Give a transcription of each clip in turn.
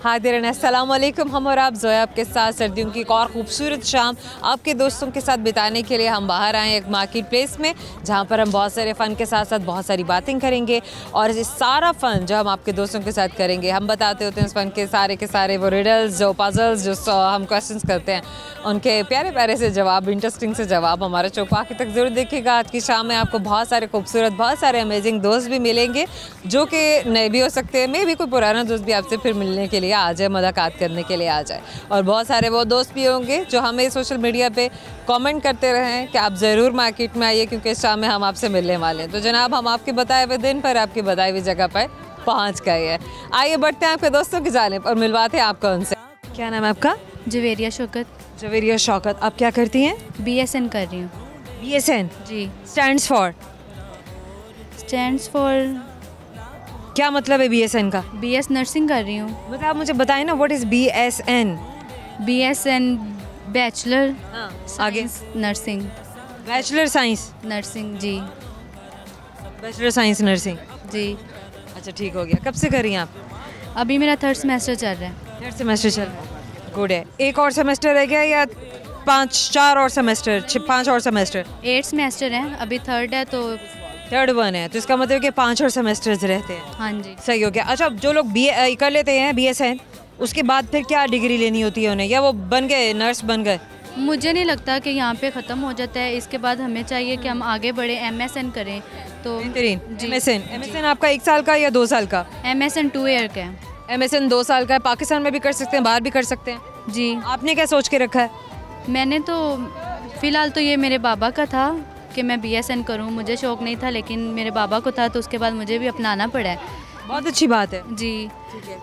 हादिरीन अस्सलाम वालेकुम। हम और आप जोया आपके साथ सर्दियों की एक और ख़ूबसूरत शाम आपके दोस्तों के साथ बिताने के लिए हम बाहर आए एक मार्केट प्लेस में, जहाँ पर हम बहुत सारे फ़न के साथ साथ बहुत सारी बातें करेंगे। और इस सारा फ़न जो हम आपके दोस्तों के साथ करेंगे, हम बताते होते हैं उस फ़न के सारे वो रिडल्स, जो पजल्स, जो हम क्वेश्चंस करते हैं, उनके प्यारे प्यारे से जवाब, इंटरेस्टिंग से जवाब। हमारे शो को आखिर तक ज़रूर देखिएगा। आज की शाम में आपको बहुत सारे खूबसूरत, बहुत सारे अमेजिंग दोस्त भी मिलेंगे, जो कि नए भी हो सकते हैं, मे भी कोई पुराना दोस्त भी आपसे फिर मिलने के लिए आ जाए, मुलाकात करने के लिए आ जाए। और बहुत सारे वो दोस्त भी होंगे जो हमें सोशल मीडिया पे कमेंट करते रहे हैं कि आप ज़रूर मार्केट में आइए, क्योंकि इस शाम में हम आपसे मिलने वाले हैं। तो जनाब, हम आपके बताए हुए दिन पर, आपकी बताई हुई जगह पर पहुँच गए हैं। आइए बढ़ते हैं आपके दोस्तों की जानिब और मिलवाते हैं आपको उनसे। क्या नाम है आपका? जवेरिया शौकत। जवेरिया शौकत। आप क्या करती हैं? BSN कर रही हूँ। BSN ji. Stands for? Stands for क्या मतलब है BSN का? BS नर्सिंग कर रही हूँ। मतलब आप मुझे बताएं ना, what is BSN? BSN bachelor आगे नर्सिंग। बैचलर साइंस नर्सिंग जी। Bachelor science nursing. जी। अच्छा, ठीक हो गया। कब से कर रही हैं आप? अभी मेरा 3rd सेमेस्टर चल रहा है। 3rd सेमेस्टर चल रहा है। गुड है। एक और सेमेस्टर रह गया या 4 और सेमेस्टर? 5 और सेमेस्टर? 8 सेमेस्टर है, अभी 3rd है तो 3rd 1 है, तो इसका मतलब कि 5 और सेमेस्टर्स रहते हैं। हाँ जी। सही हो गया। अच्छा, जो लोग कर लेते हैं BSN, उसके बाद फिर क्या डिग्री लेनी होती है उन्हें, या वो बन गए, नर्स बन गए? मुझे नहीं लगता कि यहाँ पे ख़त्म हो जाता है। इसके बाद हमें चाहिए कि हम आगे बढ़े, MSN करें। तो MSN आपका 1 साल का या 2 साल का? MSN 2 ईयर का है। MSN 2 साल का है। पाकिस्तान में भी कर सकते हैं, बाहर भी कर सकते हैं। जी। आपने क्या सोच के रखा है? मैंने तो फ़िलहाल तो ये मेरे बाबा का था कि मैं BSN करूं। मुझे शौक़ नहीं था, लेकिन मेरे बाबा को था, तो उसके बाद मुझे भी अपनाना पड़ा है। बहुत अच्छी बात है जी। ठीक है।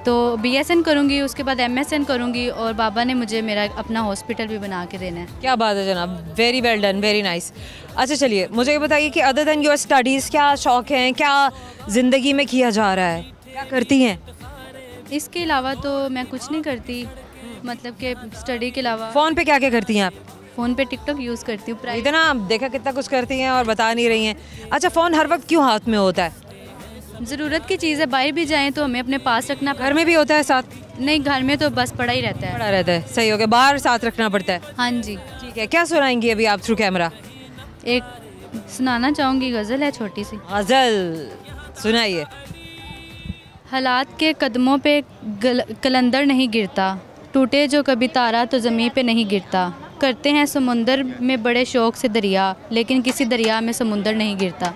तो BSN करूंगी, उसके बाद MSN करूंगी, और बाबा ने मुझे मेरा अपना हॉस्पिटल भी बना के देना है। क्या बात है जनाब, very well done, very nice. अच्छा, चलिए मुझे ये बताइए कि अदर देन योर स्टडीज़ क्या शौक़ हैं, क्या ज़िंदगी में किया जा रहा है, क्या करती हैं? इसके अलावा तो मैं कुछ नहीं करती, मतलब कि स्टडी के अलावा। फ़ोन पे क्या क्या करती हैं आप? फ़ोन पे TikTok यूज़ करती हूँ। इतना आप देखा कितना कुछ करती हैं और बता नहीं रही हैं। अच्छा, फ़ोन हर वक्त क्यों हाथ में होता है? ज़रूरत की चीज़ है, बाहर भी जाएँ तो हमें अपने पास रखना। घर में भी होता है साथ? नहीं, घर में तो बस पड़ा ही रहता है। पड़ा रहता है, सही हो गया। बाहर साथ रखना पड़ता है। हाँ जी। ठीक है, क्या सुनाएंगी अभी आप थ्रू कैमरा? एक सुनाना चाहूँगी, गज़ल है छोटी सी। गज़ल सुनाइए। हालात के कदमों पे कलंदर नहीं गिरता, टूटे जो कभी तारा तो ज़मीन पे नहीं गिरता। करते हैं समुंदर में बड़े शौक़ से दरिया, लेकिन किसी दरिया में समुंदर नहीं गिरता।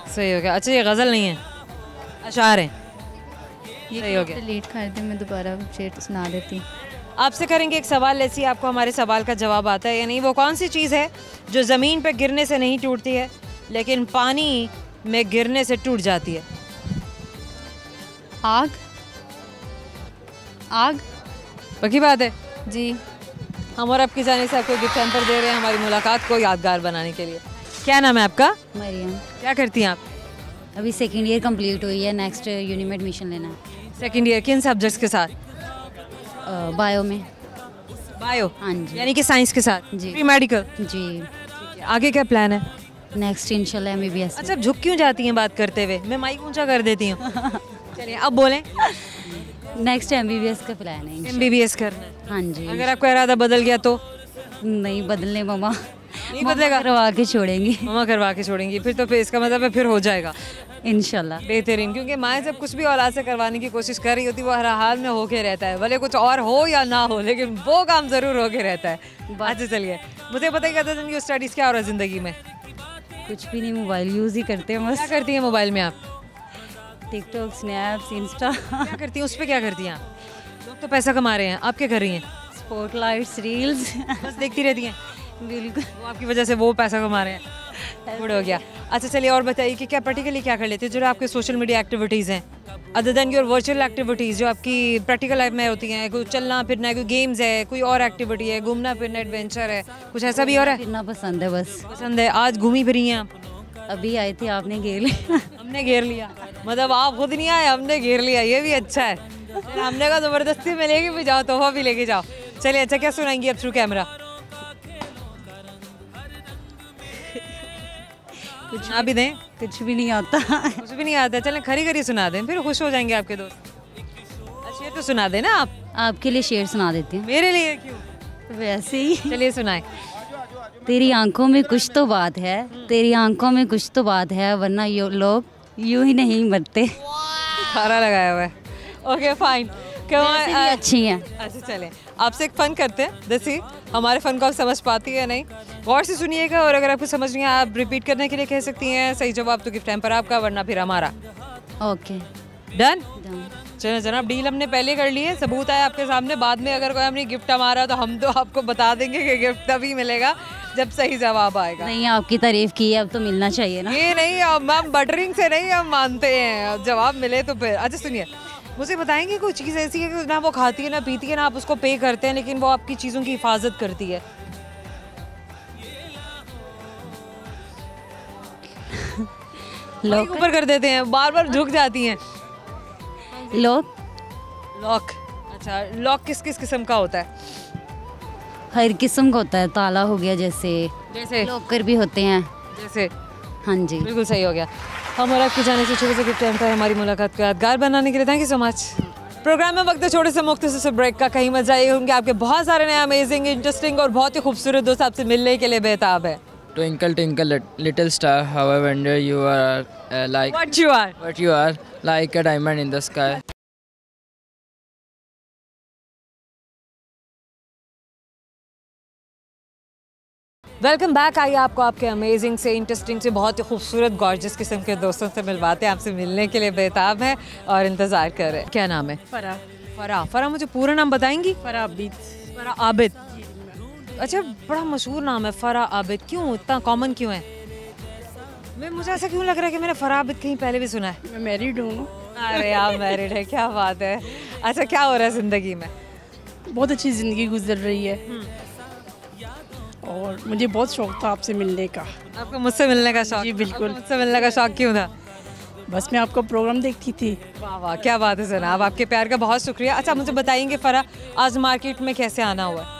सही हो गया। अच्छा, ये गज़ल नहीं है, अशार हैं। सही हो गया। डिलीट कर दे, मैं दोबारा शेर सुना देती। आपसे करेंगे एक सवाल, ऐसी आपको हमारे सवाल का जवाब आता है या नहीं। वो कौन सी चीज़ है जो ज़मीन पर गिरने से नहीं टूटती है, लेकिन पानी में गिरने से टूट जाती है? आग। आग। पक्की बात है जी। हम और आपकी जाने से आपको गिफ्ट हैम्पर दे रहे हैं हमारी मुलाकात को यादगार बनाने के लिए। क्या नाम है आपका? मरियम। क्या करती हैं आप? अभी 2nd ईयर कंप्लीट हुई है, नेक्स्ट यूनी में एडमिशन लेना है। 2nd ईयर, किन सब्जेक्ट्स के साथ? बायो में। बायो? हाँ जी। यानी कि साइंस के साथ? जी। Pre medical? जी। आगे क्या प्लान है? नेक्स्ट इंशाल्लाह MBBS। अच्छा, झुक क्यों जाती हैं बात करते हुए? मैं माइक ऊंचा कर देती हूँ। चलिए अब बोलें। नेक्स्ट MBBS का प्लान है। MBBS करना है? हाँ जी। अगर आपका इरादा बदल गया तो? नहीं बदलने मम्मा। नहीं बदलेगा? करवा के छोड़ेंगी। मम्मा करवा के छोड़ेंगी? फिर तो फिर इसका मतलब है फिर हो जाएगा इंशाल्लाह। बेहतरीन, क्योंकि माँ जब कुछ भी औलाद से करवाने की कोशिश कर रही होती है, वो हर हाल में होके रहता है, भले कुछ और हो या ना हो, लेकिन वो काम ज़रूर होके रहता है। अच्छा, चलिए मुझे बताइए अदर देन योर स्टडीज़ क्या हो रहा है ज़िंदगी में? कुछ भी नहीं, मोबाइल यूज़ ही करते हैं बस। क्या करती हैं मोबाइल में आप? TikTok, snaps, Insta. क्या करती हैं उस पर? क्या करती हैं आप? लोग तो पैसा कमा रहे हैं, आप क्या कर रही हैं? Spotlights, reels. बस देखती रहती हैं? बिल्कुल। वो आपकी वजह से वो पैसा कमा रहे हैं। गुड हो गया। अच्छा, चलिए और बताइए कि क्या प्रैक्टिकली क्या कर लेते हैं, जो आपके सोशल मीडिया एक्टिविटीज़ हैं, other than your virtual activities जो आपकी प्रैक्टिकल लाइफ में होती हैं? कोई चलना फिरना है, कोई गेम्स है, कोई और एक्टिविटी है, घूमना फिरना, एडवेंचर है, कुछ ऐसा भी हो रहा है? फिरना पसंद है बस। पसंद है। आज घूमी फिरी हैं आप? अभी आई थी, आपने घेर लिया। हमने घेर लिया? मतलब आप खुद नहीं आए, हमने घेर लिया, ये भी अच्छा है। हमने कहा ज़बरदस्ती में लेके भी जाओ, तोहफा भी लेके जाओ। चलिए, अच्छा क्या सुनाएंगी अब थ्रू कैमरा? कुछ ना भी दें? कुछ भी नहीं आता। कुछ भी नहीं आता? चलें खरी खरी सुना दें, फिर खुश हो जाएंगे आपके दोस्त। शेर तो सुना देना आप। आपके लिए शेर सुना देती हूँ। मेरे लिए क्यों? वैसे ही। चलिए सुनाए। तेरी आंखों में कुछ तो बात है, तेरी आंखों में कुछ तो बात है, वरना लोग यूं ही नहीं मरते। खारा लगाया हुआ है। Okay fine. वैसे भी अच्छी हैं। अच्छा चलें, आपसे एक फ़न करते हैं। जैसे हमारे फ़न को आप समझ पाती है नहीं, गौर से सुनिएगा और अगर आपको समझ नहीं आया आप रिपीट करने के लिए कह सकती हैं। सही जवाब तो गिफ्ट हैम्पर आपका, वरना फिर हमारा। Okay done. चलो जनाब, डील हमने पहले कर ली है, सबूत है आपके सामने। बाद में अगर कोई हमने गिफ्ट हमारा तो हम तो आपको बता देंगे कि गिफ्ट तभी मिलेगा जब सही जवाब आएगा। नहीं, आपकी तारीफ की है, अब तो मिलना चाहिए ना। ये नहीं, हम बटरिंग से नहीं हम मानते हैं, जवाब मिले तो फिर। अच्छा सुनिए, मुझे बताएंगे कोई चीज़ ऐसी है कि ना वो खाती है ना पीती है ना आप उसको पे करते हैं, लेकिन वो आपकी चीज़ों की हिफाजत करती है। लॉक ऊपर कर देते हैं, बार बार झुक जाती हैं। Lock lock. अच्छा, लॉक किस किस किस्म का होता है? हर किस्म का होता है। ताला हो गया, जैसे लॉकर भी होते हैं। जैसे हाँ जी, बिल्कुल सही हो गया। हम और आपके जाने से छोटे से गिफ्ट टाइम पर हमारी मुलाकात को यादगार बनाने के लिए thank you so much. Programme में वक्त है छोटे से मुख्तसर से ब्रेक का। कहीं मत जाइए, होंगे आपके बहुत सारे नए अमेजिंग, इंटरेस्टिंग और बहुत ही खूबसूरत दोस्त आपसे मिलने के लिए बेताब है। Twinkle, twinkle, little star, how I wonder you are like What you are? what you are, like a diamond in the sky. Welcome back. आइए आपको आपके अमेजिंग से, इंटरेस्टिंग से, बहुत ही खूबसूरत गॉर्जियस किस्म के दोस्तों से मिलवाते हैं। आपसे मिलने के लिए बेताब हैं और इंतज़ार कर रहे हैं। क्या नाम है? फरा। फरा। फरा, मुझे पूरा नाम बताएंगी? फरा आबिद। फरा आबिद। अच्छा, बड़ा मशहूर नाम है फरा आबिद। क्यों इतना कॉमन क्यों है? मुझे ऐसा क्यों लग रहा है कि मैंने फरा आबिद कहीं पहले भी सुना है। मैं मैरिड हूँ। अरे आप मैरिड है, क्या बात है। अच्छा, क्या हो रहा है ज़िंदगी में? बहुत अच्छी ज़िंदगी गुजर रही है और मुझे बहुत शौक था आपसे मिलने का। आपको मुझसे मिलने का शौक? जी, बिल्कुल। आपको मुझसे मिलने का शौक क्यों था? बस मैं आपका प्रोग्राम देखती थी। वाह वाह, क्या बात है जनाब, आपके प्यार का बहुत शुक्रिया। अच्छा मुझे बताएंगे फरा, आज मार्केट में कैसे आना हुआ?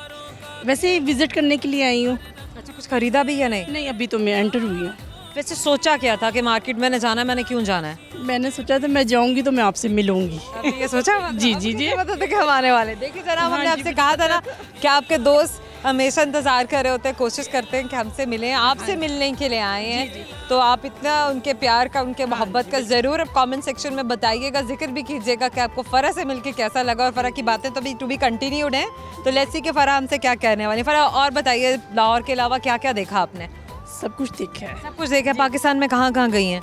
वैसे ही विजिट करने के लिए आई हूँ। अच्छा, कुछ खरीदा भी या नहीं? नहीं, अभी तो मैं एंटर हुई हूँ। वैसे सोचा क्या था कि मार्केट मैंने जाना है, मैंने क्यों जाना है? मैंने सोचा था मैं जाऊँगी तो मैं आपसे मिलूँगी। आपने ये सोचा हुआ था? जी, आपको जी, जी। कैसे पता था कि हम आने वाले? देखिए जनाब, हमने आपसे कहा था ना कि आपके दोस्त हमेशा इंतज़ार कर रहे होते हैं, कोशिश करते हैं कि हमसे मिलें। आपसे मिलने के लिए आए हैं, तो आप इतना उनके प्यार का, उनके मोहब्बत का ज़रूर अब कमेंट सेक्शन में बताइएगा, जिक्र भी कीजिएगा कि आपको फ़रा से मिलके कैसा लगा। और फ़रा की बातें तो भी टू बी कंटिन्यूड हैं, तो लेट्स सी कि फ़रा हमसे क्या कहने वाली। फ़रा और बताइए, लाहौर के अलावा क्या क्या देखा आपने? सब कुछ देखा है। सब कुछ देखा है। पाकिस्तान में कहाँ कहाँ गई हैं?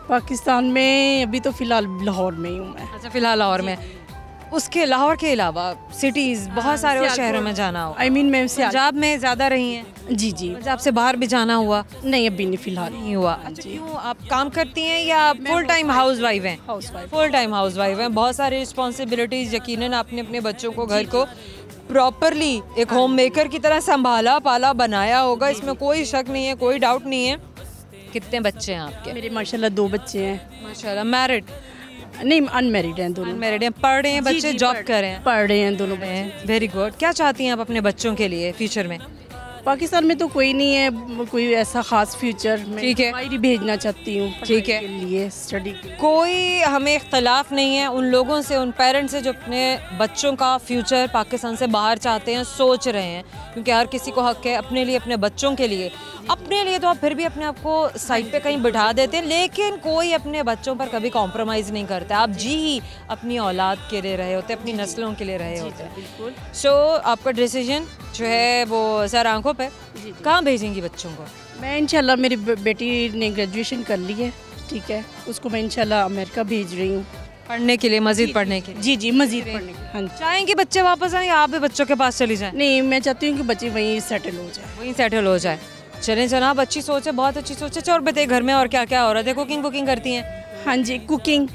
पाकिस्तान में अभी तो फ़िलहाल लाहौर में ही हूँ मैं। अच्छा, फ़िलहाल लाहौर में। उसके लाहौर के अलावा सिटीज़ बहुत सारे और शहरों में जाना हो? आई मीन मैं पंजाब में ज़्यादा रही हैं? जी जी। पंजाब से बाहर भी जाना हुआ? नहीं, अभी नहीं, फ़िलहाल नहीं हुआ। अच्छा, क्यों? आप काम करती हैं या फुल टाइम हाउस वाइफ हैं? House wife. Full time house wife हैं। बहुत सारी रिस्पॉन्सिबिलिटीज़, यकीनन आपने अपने बच्चों को, घर को प्रॉपरली एक होम मेकर की तरह संभाला, पाला, बनाया होगा, इसमें कोई शक नहीं है, कोई डाउट नहीं है। कितने बच्चे हैं आपके? मेरे माशाल्लाह 2 बच्चे हैं। माशाल्लाह। मैरिड? नहीं, अनमैरिड हैं दोनों। अनमैरिड हैं। पढ़ रहे हैं जी, बच्चे? जी, जॉब कर रहे हैं? पढ़ रहे हैं दोनों बच्चे। Very good. क्या चाहती हैं आप अपने बच्चों के लिए फ्यूचर में? पाकिस्तान में तो कोई नहीं है, कोई ऐसा खास फ्यूचर। मैं ठीक है। बाहर भेजना चाहती हूँ ठीक है। के लिए, स्टडी के लिए। कोई हमें इख्तलाफ नहीं है उन लोगों से, उन पेरेंट्स से जो अपने बच्चों का फ्यूचर पाकिस्तान से बाहर चाहते हैं, सोच रहे हैं, क्योंकि हर किसी को हक है अपने लिए, अपने बच्चों के लिए। अपने लिए तो आप फिर भी अपने आप को साइड पे कहीं बिठा देते हैं, लेकिन कोई अपने बच्चों पर कभी कॉम्प्रोमाइज़ नहीं करता। आप जी ही अपनी औलाद के लिए रहे होते, अपनी नस्लों के लिए रहे होते हैं। बिल्कुल। सो आपका डिसीजन जो है वो सर आंखों पे। कहाँ भेजेंगी बच्चों को? मैं इंशाल्लाह, मेरी बेटी ने ग्रेजुएशन कर ली है, ठीक है, उसको मैं इंशाल्लाह अमेरिका भेज रही हूँ पढ़ने के लिए, मज़ीद पढ़ने के लिए। जी जी, मज़ीद पढ़ने के लिए। हाँ जी। चाहेंगे बच्चे वापस आए या आप भी बच्चों के पास चली जाएं? नहीं, मैं चाहती हूँ कि बच्चे वहीं सेटल हो जाए। वहीं सेटल हो जाए। चलें जनाब, अच्छी सोच है, बहुत अच्छी सोच है। अच्छा, और बताइए घर में और क्या क्या हो रहा है? कुकिंग कुकिंग करती हैं? हाँ जी, कुकिंग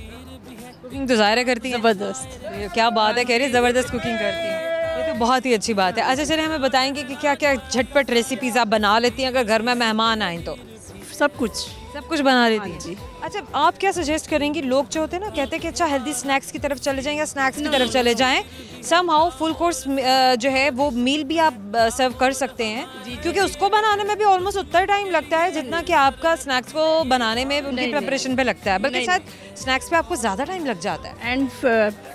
कुकिंग तो ज़ाहिर है करती हैं। ज़बरदस्त। ये क्या बात है, कह रही ज़बरदस्त कुकिंग करती हैं, ये तो बहुत ही अच्छी बात है। अच्छा चलिए, हमें बताएंगे कि क्या क्या झटपट रेसिपीज़ आप बना लेती हैं अगर घर में मेहमान आएँ तो? सब कुछ। सब कुछ बना लेती हाँ जी। हैं। अच्छा, आप क्या सजेस्ट करेंगी? लोग जो होते हैं ना कहते हैं कि अच्छा हेल्दी स्नैक्स की तरफ चले जाएं या स्नैक्स की तरफ चले जाएं, समहाउ फुल कोर्स जो है वो मील भी आप सर्व कर सकते हैं, क्योंकि उसको बनाने में भी ऑलमोस्ट उतना टाइम लगता है जितना कि आपका स्नैक्स को बनाने में उनकी प्रिपरेशन पे लगता है, बल्कि शायद स्नैक्स पे आपको ज़्यादा टाइम लग जाता है। एंड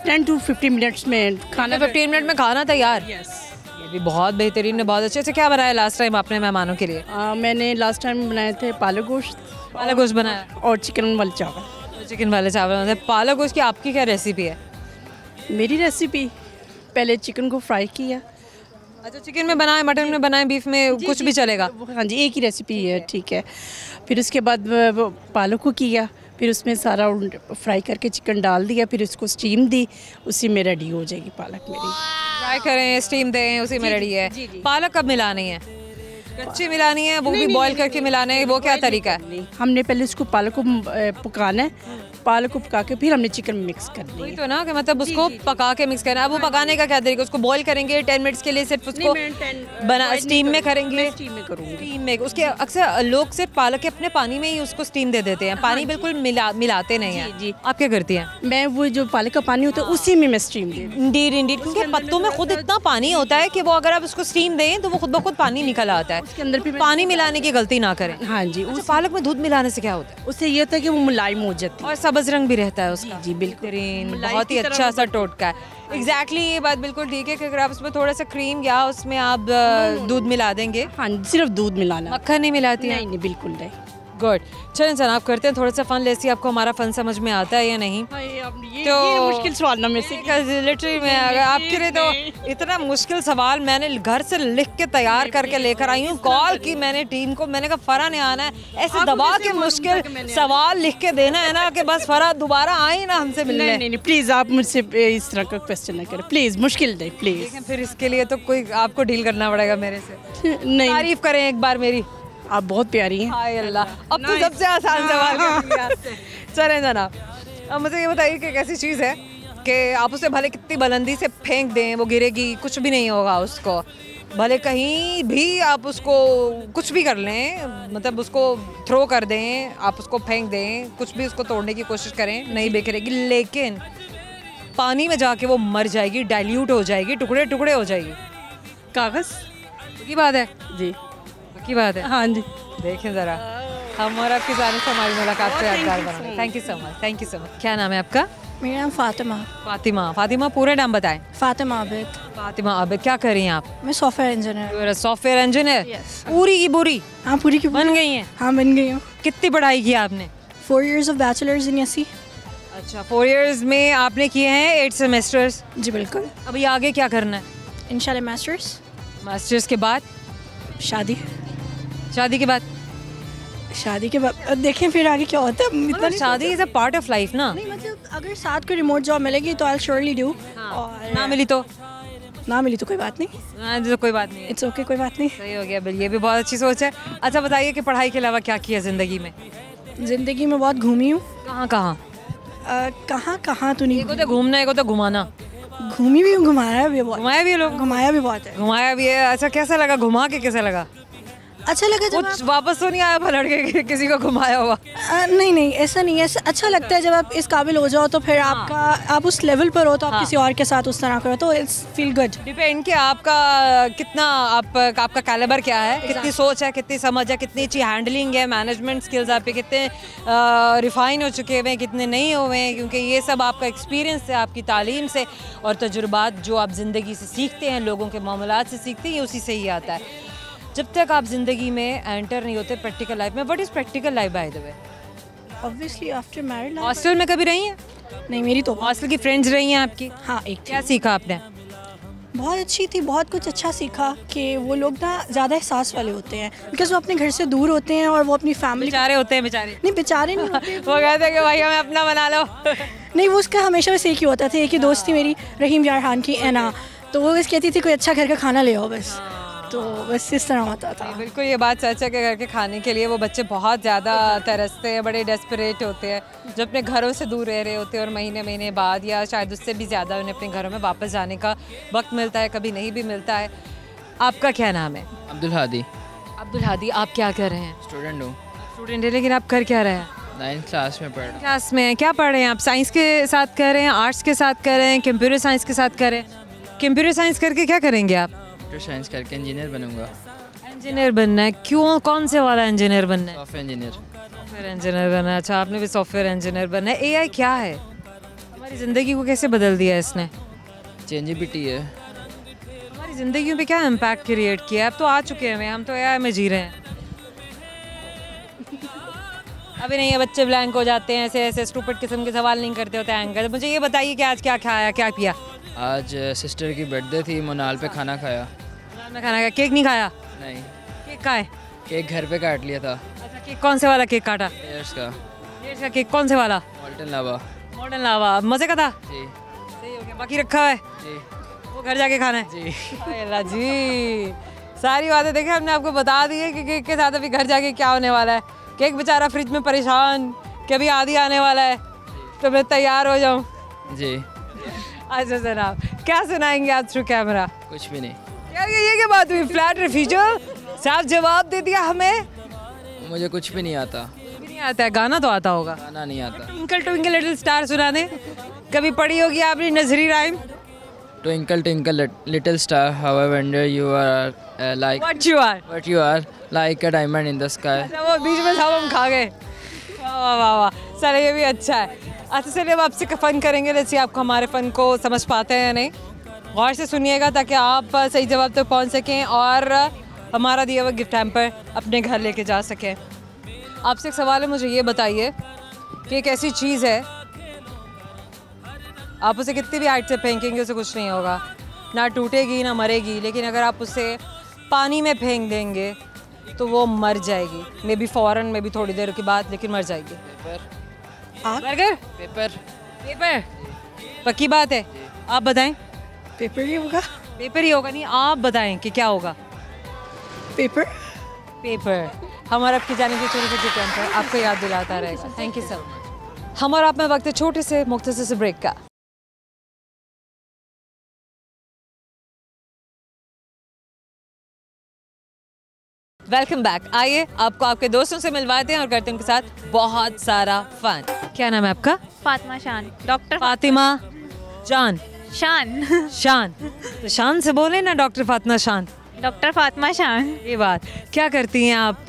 10 to 15 मिनट्स में खाना 15 मिनट में खाना तैयार। यस। ये भी बहुत बेहतरीन है, बहुत अच्छे से। क्या बनाया लास्ट टाइम आपने मेहमानों के लिए? मैंने लास्ट टाइम बनाए थे पालक गोश्त पालक गोश्त बनाया और चिकन वाले चावल। चिकन वाले चावल बनाए। पालक गोश्त की आपकी क्या रेसिपी है? मेरी रेसिपी, पहले चिकन को फ्राई किया। अच्छा, चिकन में बनाए, मटन में बनाए, बीफ में कुछ भी चलेगा? हाँ जी, एक ही रेसिपी है, ठीक है। फिर उसके बाद वो पालक को किया, फिर उसमें सारा फ्राई करके चिकन डाल दिया, फिर उसको स्टीम दी, उसी में रेडी हो जाएगी पालक मेरी। फ्राई करें, स्टीम दें, उसी में रेडी है। पालक कब मिलानी है? कच्ची मिलानी है, वो भी बॉईल करके मिलाने है, वो क्या तरीका है? हमने पहले उसको पालक को पकाना है, पालक को पका के फिर हमने चिकन में मिक्स कर वही दिया। तो ना कि मतलब उसको पका के मिक्स करना है। अब वो पकाने का क्या तरीका? उसको बॉईल करेंगे 10 मिनट्स के लिए, सिर्फ उसको बना स्टीम में करेंगे? स्टीम में करूँगी। स्टीम में उसके अक्सर लोग सिर्फ पालक के अपने पानी में ही उसको स्टीम दे देते हैं, पानी बिल्कुल मिलाते नहीं हैं। जी। आप क्या करती हैं? मैं वो जो पालक का पानी होता है उसी में मैं स्टीम दे दूँ। इंडीड इंडीड, क्योंकि पत्तों में खुद इतना पानी होता है कि वो अगर आप उसको स्टीम दें तो वो खुद ब खुद पानी निकल आता है। उसके अंदर भी पानी मिलाने की गलती ना करें। हाँ जी, अच्छा, पालक में दूध मिलाने से क्या होता है? उससे ये था कि वो मुलायम हो जाती है। और सब्ज रंग भी रहता है उसका। जी, बिल्कुल। बेहतरीन, मलाई बहुत ही की तरह अच्छा सा टोटका है। एग्जैक्टली ये बात बिल्कुल ठीक है कि अगर आप उसमें थोड़ा सा क्रीम या उसमें आप दूध मिला देंगे। हाँ, सिर्फ दूध मिलाना। मक्खन नहीं मिलाती है? नहीं नहीं, बिल्कुल नहीं। गुड। चलें जनाब, करते हैं थोड़ा सा फन। लेसी, आपको हमारा फन समझ में आता है या नहीं? ये मुश्किल सवाल ना में से लिटरली मैं अगर आपके लिए तो इतना मुश्किल सवाल मैंने घर से लिख के तैयार करके लेकर आई हूँ। कॉल की मैंने टीम को, मैंने कहा फरा ने आना है, ऐसे दबा के मुश्किल सवाल लिख के देना है ना कि बस फरा दोबारा आई ना हमसे मिलने। नहीं नहीं, प्लीज आप मुझसे इस तरह का क्वेश्चन ना करें, प्लीज। मुश्किल नहीं, प्लीज। लेकिन फिर इसके लिए तो कोई आपको डील करना पड़ेगा मेरे से। नहीं, तारीफ करें एक बार मेरी। आप बहुत प्यारी हैं। हाय अल्लाह, अब तो सबसे आसान सवाल कर दिया आपसे। चलें जनाब, अब मुझे ये बताइए कि एक ऐसी चीज़ है कि आप उसे भले कितनी बुलंदी से फेंक दें, वो गिरेगी, कुछ भी नहीं होगा उसको। भले कहीं भी आप उसको कुछ भी कर लें, मतलब उसको थ्रो कर दें, आप उसको फेंक दें, कुछ भी उसको तोड़ने की कोशिश करें, नहीं बिखरेगी, लेकिन पानी में जाके वो मर जाएगी, डाइल्यूट हो जाएगी, टुकड़े टुकड़े हो जाएगी। कागज़ की बात है जी, की बात है। हाँ जी। देखें ज़रा, हम और आपकी जानिब से हमारी मुलाकात को यादगार बनाएं। Thank you so much, thank you so much. क्या नाम है आपका? मेरा नाम फातिमा। फातिमा। फातिमा, पूरे नाम बताएं। फातिमा आबिद। फातिमा आबिद, क्या कर रही हैं आप? मैं software engineer. Software engineer? Yes. पूरी की पूरी हाँ, पूरी की बन गई हैं? हाँ, बन गई हूँ। कितनी पढ़ाई की आपने? 4 years of bachelor's in ESE। अच्छा, 4 years में आपने किए हैं 8 सेमेस्टर्स। जी बिल्कुल। अभी आगे क्या करना है? इंशाल्लाह मास्टर्स। मास्टर्स के बाद? शादी। शादी के बाद? शादी के बाद अब देखें फिर आगे क्या होता है। इतना मतलब नहीं शादी is a part of life ना। नहीं, मतलब अगर साथ को रिमोट जॉब मिलेगी तो आई श्योरली डू। और ना मिली तो? ना मिली तो कोई बात नहीं, तो कोई बात नहीं है। इट्स ओके, कोई बात नहीं। सही हो गया बिल, ये भी बहुत अच्छी सोच है। अच्छा बताइए कि पढ़ाई के अलावा क्या किया ज़िंदगी में? ज़िंदगी में बहुत घूमी हूँ। कहाँ कहाँ? कहाँ कहाँ तो नहीं एक होता घूमना, एक होता घुमाना। घूमी भी हूँ, घुमाया भी बहुत। घुमाया भी लोग? घुमाया भी बहुत है। घुमाया भी है। अच्छा, कैसा लगा घुमा के? कैसा लगा? अच्छा लगा जब कुछ वापस तो नहीं आया लड़के के किसी को घुमाया हुआ? नहीं नहीं, ऐसा नहीं है। ऐसा अच्छा लगता है जब आप इस काबिल हो जाओ तो फिर आप उस लेवल पर हो तो आप किसी और के साथ उस तरह करो तो इट्स फील गुड। डिपेंड कि आपका कितना आपका कैलिबर क्या है, कितनी सोच है, कितनी समझ है, कितनी अच्छी हैंडलिंग है, मैनेजमेंट स्किल्स आपके कितने रिफाइन हो चुके हुए हैं, कितने नहीं हुए हैं, क्योंकि ये सब आपका एक्सपीरियंस है, आपकी तालीम से और तजुर्बात जो आप ज़िंदगी से सीखते हैं, लोगों के मामलात से सीखते हैं, उसी से ही आता है। जब तक आप ज़िंदगी में एंटर नहीं होते प्रैक्टिकल लाइफ में। What is practical life by the way? Obviously after married. Hostel में कभी रही हैं? नहीं, मेरी तो हॉस्टल की फ्रेंड्स रही हैं आपकी? हाँ, एक क्या सीखा आपने? बहुत अच्छी थी, बहुत कुछ अच्छा सीखा कि वो लोग ना ज़्यादा एहसास वाले होते हैं बिकॉज वो अपने घर से दूर होते हैं और वो अपनी फैमिली। बेचारे होते हैं बेचारे? नहीं, बेचारे नहीं होते। वो कहते हैं कि भाई हमें अपना बना लो। नहीं, वो उसका हमेशा बस एक ही होता था। एक ही दोस्त थी मेरी, रहीम यार खान की एना, तो वो बस कहती थी कोई अच्छा घर का खाना ले आओ बस, तो बस इस तरह होता था। बिल्कुल, ये बात सच है कि घर के खाने के लिए वो बच्चे बहुत ज़्यादा तरसते हैं, बड़े डेस्परेट होते हैं जब अपने घरों से दूर रह रहे होते हैं और महीने महीने बाद या शायद उससे भी ज़्यादा उन्हें अपने घरों में वापस जाने का वक्त मिलता है, कभी नहीं भी मिलता है। आपका क्या नाम है? अब्दुल हादी। अब्दुल हादी, आप क्या कर रहे हैं? स्टूडेंट हूँ। स्टूडेंट है, लेकिन आप कर क्या रहे हैं? 9th क्लास में पढ़ रहा क्लास में हैं? क्या पढ़ रहे हैं आप? साइंस के साथ कर रहे हैं, आर्ट्स के साथ कर रहे हैं, कंप्यूटर साइंस के साथ कर रहे हैं? कंप्यूटर साइंस करके क्या करेंगे आप? हूँ। कंप्यूटर साइंस करके इंजीनियर बनूंगा, इंजीनियर बनना है। क्यों, कौन से वाला इंजीनियर बनना है? Software engineer. सॉफ्टवेयर इंजीनियर बनना है। अच्छा, आपने भी सॉफ्टवेयर इंजीनियर बनना है। एआई क्या है? हमारी ज़िंदगी को कैसे बदल दिया है इसने? ChatGPT है। हमारी ज़िंदगी पे क्या इम्पैक्ट क्रिएट किया है? अब तो आ चुके हैं, हम तो एआई में जी रहे हैं। अभी नहीं है, बच्चे ब्लैंक हो जाते हैं, ऐसे ऐसे स्टूपिड किस्म के सवाल नहीं करते होते एंकर। मुझे ये बताइए कि आज क्या खाया, क्या पिया? आज सिस्टर की बर्थडे थी, मोनाल पे खाना खाया। मैं खाना खाया। केक नहीं खाया? नहीं, केक का है? केक घर पे काट लिया था। अच्छा, केक कौन से वाला केक काटा? पेयर्स का, डेढ़ का केक कौन से वाला? मॉल्टन लावा। मॉडर्न लावा। मज़े का था? जी सही हो गया। बाकी रखा है जी वो घर जाके खाना है? जी। हाय अल्लाह जी, सारी बातें देखें हमने आपको बता दी है कि केक के साथ अभी घर जाके क्या होने वाला है। केक बेचारा फ्रिज में परेशान कि अभी आदि आने वाला है, तो मैं तैयार हो जाऊँ। जी अच्छा जनाब, क्या सुनाएंगे आप थ्रू कैमरा? कुछ भी नहीं। क्या ये क्या बात हुई? फ्लैट रिफ्यूजल साफ जवाब दे दिया हमें। मुझे कुछ भी नहीं आता। भी नहीं आता है? गाना तो आता होगा। गाना नहीं आता। ट्विंकल ट्विंकल लिटिल स्टार सुना दे। कभी पढ़ी होगी आपने नजरी rhyme? Twinkle twinkle little star, how I wonder you are like What you are? what you are like a diamond in the sky. अच्छा, वो बीच में सब हम खा गए। वाह वाह वाह वाह, चलो ये भी अच्छा है। अच्छा चलिए अब आपसे फन करेंगे, जैसे आपको हमारे फ़न को समझ पाते हैं या नहीं। गौर से सुनिएगा ताकि आप सही जवाब तक पहुंच सकें और हमारा दिया हुआ गिफ्ट हैम्पर अपने घर लेके जा सकें। आपसे एक सवाल है, मुझे ये बताइए कि एक ऐसी चीज़ है, आप उसे कितनी भी हाइट से फेंकेंगे उसे कुछ नहीं होगा, ना टूटेगी ना मरेगी, लेकिन अगर आप उसे पानी में फेंक देंगे तो वो मर जाएगी। मे बी फ़ौरन, मे बी थोड़ी देर के बाद, लेकिन मर जाएगी। बर्गर? पेपर। पेपर? पक्की बात है? आप बताएं। पेपर ही होगा। पेपर ही होगा? नहीं, आप बताएं कि क्या होगा। पेपर। पेपर। हम और आपकी जाने की छोटे से गिफ्ट आपको याद दिलाता रहेगा। Thank you so much. हम और आप में वक्त है छोटे से मुख्तसर से ब्रेक का। Welcome back. आइए आपको आपके दोस्तों से मिलवाते हैं और करते हैं उनके साथ बहुत सारा फन। क्या नाम है आपका? फातिमा शान। डॉक्टर फातिमा जान। शान। शान? तो शान से बोले ना, डॉक्टर फातिमा शान। डॉक्टर फातिमा शान। ये बात। क्या करती हैं आप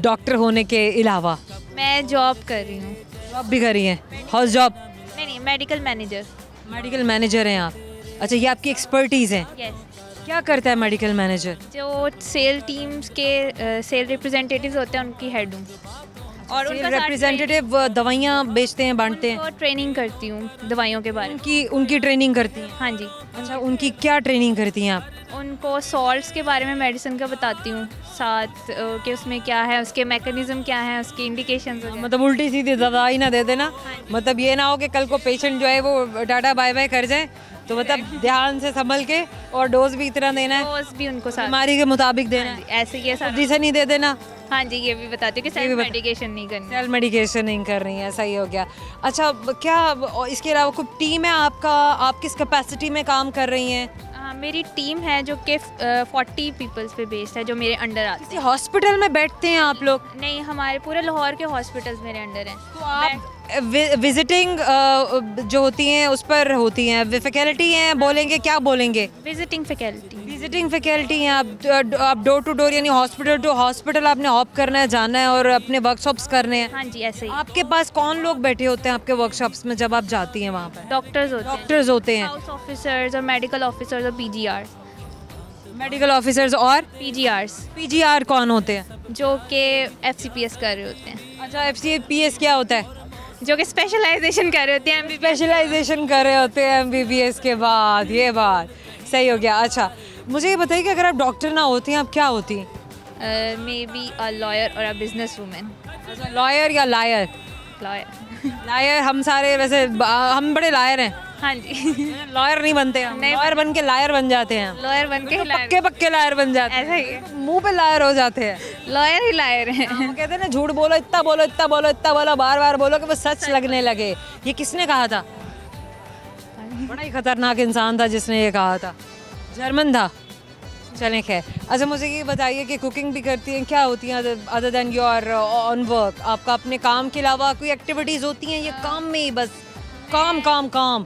डॉक्टर होने के अलावा? मैं जॉब कर रही हूँ। जॉब भी कर रही हैं? House job? नहीं, मेडिकल मैनेजर। मेडिकल मैनेजर हैं आप? अच्छा, ये आपकी एक्सपर्टीज़ है? यस। क्या करता है मेडिकल मैनेजर? जो सेल टीम्स के सेल रिप्रेजेंटेटिव्स होते हैं उनकी हेड हूँ। और उनका रिप्रेजेंटेटिव दवाइयाँ बेचते हैं, बांटते हैं? ट्रेनिंग करती हूँ दवाइयों के बारे में। उनकी ट्रेनिंग करती हैं? हाँ जी। अच्छा, उनकी क्या ट्रेनिंग करती हैं आप? उनको सॉल्ट्स के बारे में मेडिसिन का बताती हूँ, साथ कि उसमें क्या है, उसके मैकेनिज्म क्या है, उसकी इंडिकेशंस। मतलब उल्टी सीधी दवाई ना दे देना, मतलब ये ना हो कि कल को पेशेंट जो है वो टाटा बाय बाय कर जाए, तो मतलब ध्यान से संभल के, और डोज भी इतना देना है, डोज भी उनको साथ बीमारी के मुताबिक देना है, ऐसे ये सारा। जिसे नहीं दे देना। हाँ जी, ये भी बताती हूँ कि सेल्फ मेडिकेशन नहीं करनी। सेल्फ मेडिकेशन नहीं कर रही है, सही हो गया। अच्छा, क्या इसके अलावा कोई टीम है आपका? आप किस कैपेसिटी में काम कर रही हैं? मेरी टीम है जो कि 40 पीपल्स पे बेस्ड है, जो मेरे अंडर आते हैं। हॉस्पिटल में बैठते हैं आप लोग? नहीं, हमारे पूरे लाहौर के हॉस्पिटल्स मेरे अंडर हैं। तो आप विजिटिंग जो होती हैं उस पर होती हैं, फैकल्टी हैं, बोलेंगे क्या बोलेंगे? Visiting faculty. विजिटिंग फैकल्टी हैं आप डोर टू डोर, यानी हॉस्पिटल टू हॉस्पिटल आपने हॉप करना है, जाना है और अपने वर्कशॉप्स करने हैं? हाँ जी, ऐसे ही। आपके पास कौन लोग बैठे होते हैं आपके वर्कशॉप्स में जब आप जाती हैं वहाँ पर? डॉक्टर्स होते हैं, हाउस ऑफिसर्स और मेडिकल ऑफिसर्स और पीजीआर। मेडिकल ऑफिसर्स और पीजीआर कौन होते हैं? जो कि एफसीपीएस कर रहे होते हैं। अच्छा, एफसीपीएस क्या होता है? जो कि स्पेशलाइजेशन कर रहे होते हैं। स्पेशलाइजेशन कर रहे होते हैं एमबीबीएस के बाद। ये बात सही हो गया। अच्छा, मुझे ये बताइए कि अगर आप डॉक्टर ना होती हैं आप क्या होती? मे बी अ लॉयर और अ बिजनेस वूमेन। लॉयर या लायर? लायर हम सारे वैसे हम बड़े लायर हैं। हाँ जी। लॉयर नहीं बनते हम, लॉयर बन के लायर बन जाते हैं। लॉयर बन के पक्के लायर बन जाते हैं, ऐसा ही मुंह पे लायर हो जाते हैं। लॉयर ही लायर है। वो कहते हैं ना, झूठ बोलो, इतना बोलो, इतना बोलो, इतना बोलो, बार बार बोलो कि वो सच लगने लगे। ये किसने कहा था? बड़ा ही खतरनाक इंसान था जिसने ये कहा था। जर्मन था? चलें खैर। अच्छा मुझे ये बताइए कि कुकिंग भी करती हैं, क्या होती हैं other than your on work? आपका अपने काम के अलावा कोई एक्टिविटीज़ होती हैं या काम में ही बस काम काम काम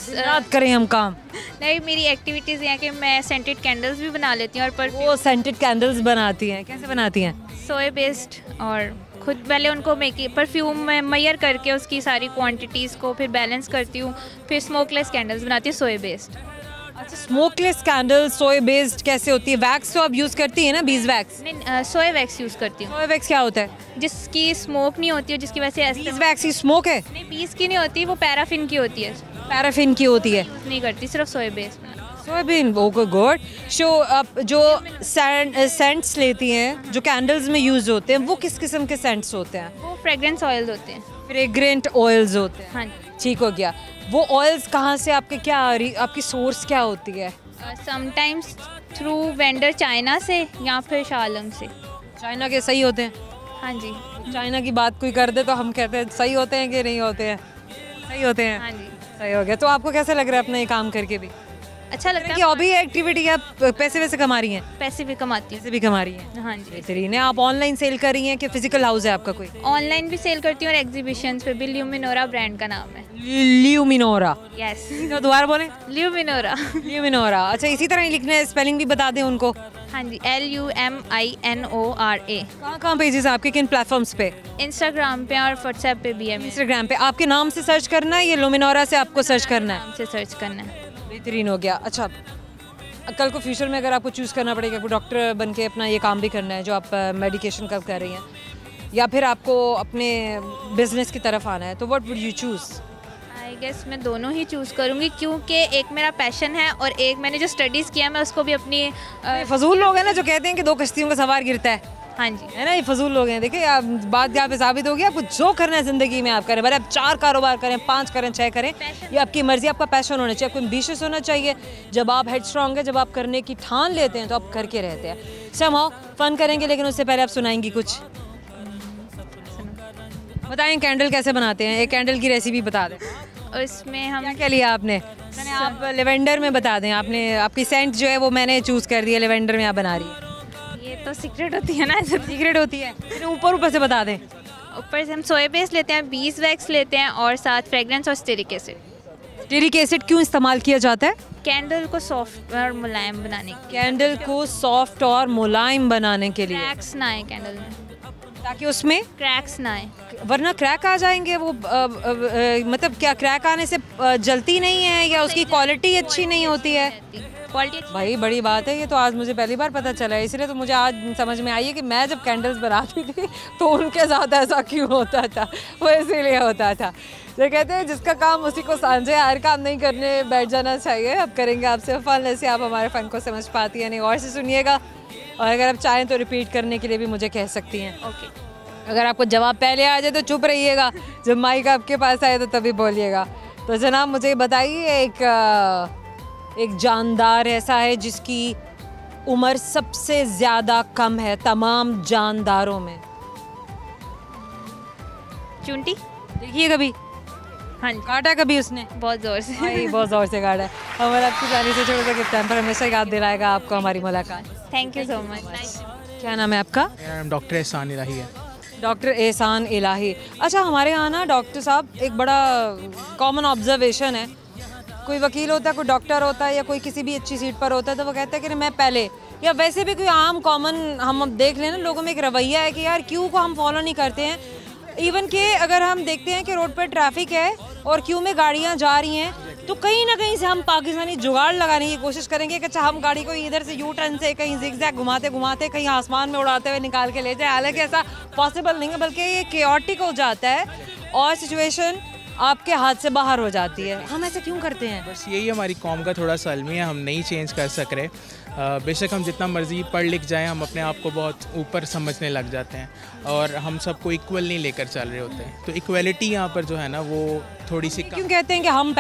रात करें हम काम? नहीं, मेरी एक्टिविटीज़ हैं कि मैं सेंटेड कैंडल्स भी बना लेती हूँ और परफ्यूम वो सेंटेड कैंडल्स बनाती हैं, कैसे बनाती हैं? सोए बेस्ड, और खुद पहले उनको परफ्यूम में मैयर करके उसकी सारी क्वांटिटीज़ को फिर बैलेंस करती हूँ, फिर स्मोकलेस कैंडल्स बनाती हूँ सोए बेस्ड। अच्छा स्मोकलेस कैंडल सोए बेस्ड कैसे होती है? वैक्स तो आप यूज़ करती है ना, बीज वैक्स? नहीं, सोए वैक्स यूज़ करती हूँ। सोए वैक्स क्या होता है? जिसकी स्मोक नहीं होती है, जिसकी वजह से बीज वैक्स की स्मोक है? नहीं, बीज की नहीं होती, वो पैराफिन की होती है। पैराफिन की होती है? यूज़ नहीं करती, सिर्फ सोए based. Soybean, okay good. Show आप जो सेंट्स लेती हैं जो कैंडल्स में यूज़ होते हैं, वो किस किस्म के सेंट्स होते हैं? वो फ्रेग्रेंस ऑयल होते हैं। फ्रेग्रेंट ऑयल्स होते हैं? हाँ जी। ठीक हो गया। वो ऑयल्स कहाँ से आपके, क्या आपकी सोर्स क्या होती है? समटाइम्स थ्रू वेंडर चाइना से या फिर शालम से। चाइना के सही होते हैं? हाँ जी। चाइना की बात कोई कर दे तो हम कहते हैं सही होते हैं कि नहीं होते हैं? सही होते हैं? हाँ जी। सही हो गया। तो आपको कैसा लग रहा है अपना ये काम करके भी? अच्छा लगता कि है। हॉबी एक्टिविटी है, आप पैसे वैसे कमा रही हैं? पैसे भी कमाती हूँ। पैसे भी कमा रही हैं? हाँ जी। बेहतरीन है। आप ऑनलाइन सेल कर रही हैं कि फिजिकल हाउस है आपका कोई? ऑनलाइन भी सेल करती हूँ और एग्जीबिशंस पे भी। ल्यूमिनोरा ब्रांड का नाम है। ल्यूमिनोरा? यस। तो दोबारा बोलें। ल्यूमिनोरा। ल्यूमिनोरा। अच्छा इसी तरह ही लिखना है, स्पेलिंग भी बता दें उनको। हाँ जी, LUMINORA। कहाँ पेजेस आपके, किन प्लेटफॉर्म्स पे? इंस्टाग्राम पे और व्हाट्सएप पे भी है। इंस्टाग्राम पे आपके नाम से सर्च करना है या ल्यूमिनोरा से आपको सर्च करना है? नाम से सर्च करना है। बेहतरीन हो गया। अच्छा कल को फ्यूचर में अगर आपको चूज़ करना पड़ेगा, कोई डॉक्टर बन के अपना ये काम भी करना है जो आप मेडिकेशन का कर रही हैं, या फिर आपको अपने बिजनेस की तरफ आना है, तो what would you choose? I guess मैं दोनों ही चूज़ करूँगी, क्योंकि एक मेरा पैशन है और एक मैंने जो स्टडीज़ किया मैं उसको भी अपनी फजूल लोग हैं ना जो कहते हैं कि दो कश्तियों का सवार गिरता है। हाँ जी। है ना, ये फजूल लोग हैं। देखिए आप बात यहाँ पे साबित होगी, आपको जो करना है ज़िंदगी में आप करें, भले आप 4 कारोबार करें, 5 करें, 6 करें, ये आपकी मर्जी, आपका पैशन होना चाहिए, आपको एम्बिशियस होना चाहिए। जब आप हेड स्ट्रॉन्ग है, जब आप करने की ठान लेते हैं तो आप करके रहते हैं। समहाउ फन करेंगे, लेकिन उससे पहले आप सुनाएंगी कुछ। बताएं कैंडल कैसे बनाते हैं, एक कैंडल की रेसिपी बता दें। उसमें हम क्या लिया आपने? आप लेवेंडर में बता दें। आपने आपकी सेंट जो है वो मैंने चूज़ कर दिया, लेवेंडर में आप बना रही है। ये तो सीक्रेट होती है ना, सीक्रेट होती है, ऊपर से बता दें। ऊपर से हम सोया बेस लेते हैं, बीज वैक्स लेते हैं और साथ फ्रेगरेंस और स्टेरिक एसिड। स्टेरिक एसिड क्यों इस्तेमाल किया जाता है? कैंडल को सॉफ्ट और मुलायम बनाने के लिए। कैंडल को सॉफ्ट और मुलायम बनाने के लिए, क्रैक्स ना आए कैंडल में, ताकि उसमें क्रैक्स ना आए, वरना क्रैक आ जाएंगे। वो मतलब क्या क्रैक आने से जलती नहीं है या उसकी क्वालिटी अच्छी नहीं होती है? क्वालिटी। भाई बड़ी बात है, ये तो आज मुझे पहली बार पता चला है, इसलिए तो मुझे आज समझ में आई है कि मैं जब कैंडल्स बनाती थी तो उनके साथ ऐसा क्यों होता था। वो इसीलिए होता था। तो कहते हैं जिसका काम उसी को सांझे, हर काम नहीं करने बैठ जाना चाहिए। अब करेंगे आपसे फ़न, ऐसे आप हमारे फ़न को समझ पाती हैं नहीं, और से सुनिएगा, और अगर आप चाहें तो रिपीट करने के लिए भी मुझे कह सकती हैं। ओके। अगर आपको जवाब पहले आ जाए तो चुप रहिएगा, जब माइक आपके पास आए तो तभी बोलिएगा। तो जनाब मुझे बताइए, एक जानदार ऐसा है जिसकी उम्र सबसे ज़्यादा कम है तमाम जानदारों में। चुंटी। देखिए कभी? हाँ जी। काटा कभी उसने? बहुत ज़ोर से। भाई बहुत ज़ोर से काटा है। हमारा आपकी जाने से छोटा सा गिफ्ट पर हमेशा याद दिलाएगा आपको हमारी मुलाकात। Thank you so much. क्या नाम है आपका? मेरा नाम डॉक्टर एहसान इलाही है। डॉक्टर एहसान इलाही। अच्छा हमारे यहाँ ना डॉक्टर साहब, एक बड़ा कॉमन ऑब्जर्वेशन है, कोई वकील होता है, कोई डॉक्टर होता है, या कोई किसी भी अच्छी सीट पर होता है, तो वो कहता है कि मैं पहले, या वैसे भी कोई आम कॉमन हम अब देख लें ना, लोगों में एक रवैया है कि यार क्यू को हम फॉलो नहीं करते हैं। इवन कि अगर हम देखते हैं कि रोड पर ट्रैफिक है और क्यू में गाड़ियाँ जा रही हैं, तो कहीं ना कहीं से हम पाकिस्तानी जुगाड़ लगाने की कोशिश करेंगे कि अच्छा हम गाड़ी को इधर से यू टर्न से कहीं जिगजैग घुमाते घुमाते कहीं आसमान में उड़ाते हुए निकाल के ले जाए। हालांकि ऐसा पॉसिबल नहीं है, बल्कि ये केओटिक हो जाता है और सिचुएशन आपके हाथ से बाहर हो जाती है। हम ऐसे क्यों करते हैं? बस यही हमारी कौम का थोड़ा सा अलमी है, हम नहीं चेंज कर सक रहे। बेशक हम जितना मर्जी पढ़ लिख जाएं, हम अपने आप को बहुत ऊपर समझने लग जाते हैं और हम सबको इक्वल नहीं लेकर चल रहे होते हैं। तो इक्वलिटी यहाँ पर जो है ना वो थोड़ी सी क्यों कहते हैं कि हम